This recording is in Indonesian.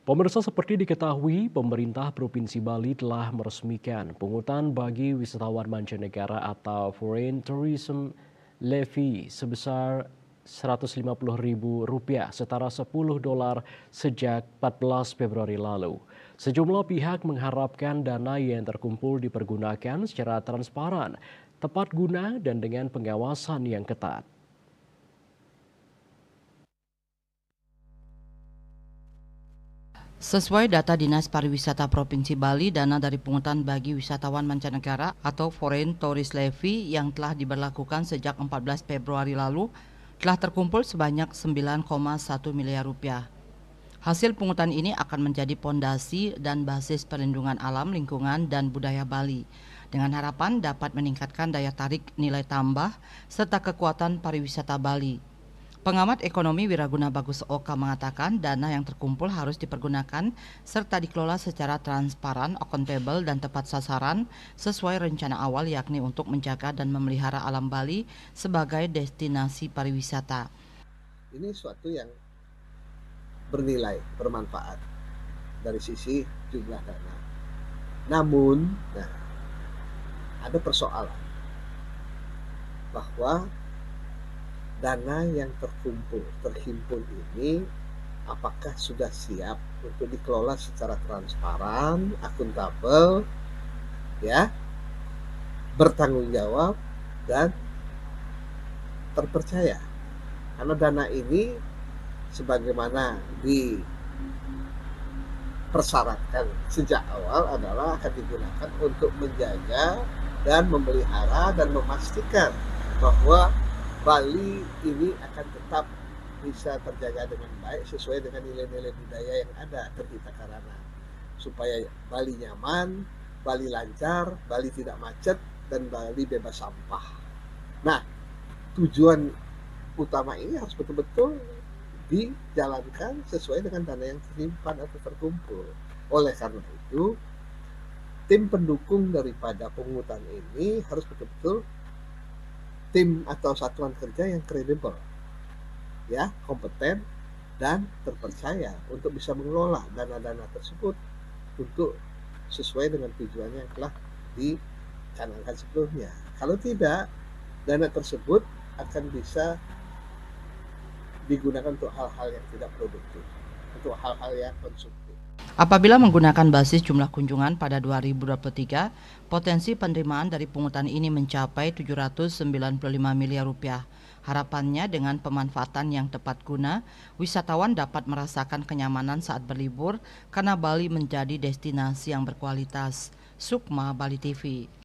Pemirsa, seperti diketahui, pemerintah Provinsi Bali telah meresmikan pungutan bagi wisatawan mancanegara atau Foreign Tourism Levy sebesar Rp150.000 setara $10 sejak 14 Februari lalu. Sejumlah pihak mengharapkan dana yang terkumpul dipergunakan secara transparan, tepat guna dan dengan pengawasan yang ketat. Sesuai data Dinas Pariwisata Provinsi Bali, dana dari pungutan bagi wisatawan mancanegara atau Foreign Tourist Levy yang telah diberlakukan sejak 14 Februari lalu telah terkumpul sebanyak 9,1 miliar rupiah. Hasil pungutan ini akan menjadi pondasi dan basis perlindungan alam, lingkungan, dan budaya Bali dengan harapan dapat meningkatkan daya tarik nilai tambah serta kekuatan pariwisata Bali. Pengamat ekonomi Wiraguna Bagus Oka mengatakan dana yang terkumpul harus dipergunakan serta dikelola secara transparan, akuntabel, dan tepat sasaran sesuai rencana awal, yakni untuk menjaga dan memelihara alam Bali sebagai destinasi pariwisata. Ini suatu yang bernilai, bermanfaat dari sisi jumlah dana. Namun, ada persoalan bahwa dana yang terhimpun ini apakah sudah siap untuk dikelola secara transparan, akuntabel, ya, bertanggung jawab dan terpercaya. Karena dana ini sebagaimana dipersyaratkan sejak awal adalah akan digunakan untuk menjaga dan memelihara dan memastikan bahwa Bali ini akan tetap bisa terjaga dengan baik sesuai dengan nilai-nilai budaya yang ada tercipta karana, supaya Bali nyaman, Bali lancar, Bali tidak macet, dan Bali bebas sampah. Nah, tujuan utama ini harus betul-betul dijalankan sesuai dengan dana yang tersimpan atau terkumpul. Oleh karena itu, tim pendukung daripada pungutan ini harus betul-betul tim atau satuan kerja yang kredibel, ya, kompeten dan terpercaya untuk bisa mengelola dana-dana tersebut untuk sesuai dengan tujuannya yang telah dicanangkan sebelumnya. Kalau tidak, dana tersebut akan bisa digunakan untuk hal-hal yang tidak produktif, untuk hal-hal yang konsumtif. Apabila menggunakan basis jumlah kunjungan pada 2023, potensi penerimaan dari pungutan ini mencapai 795 miliar rupiah. Harapannya dengan pemanfaatan yang tepat guna, wisatawan dapat merasakan kenyamanan saat berlibur karena Bali menjadi destinasi yang berkualitas. Sukma, Bali TV.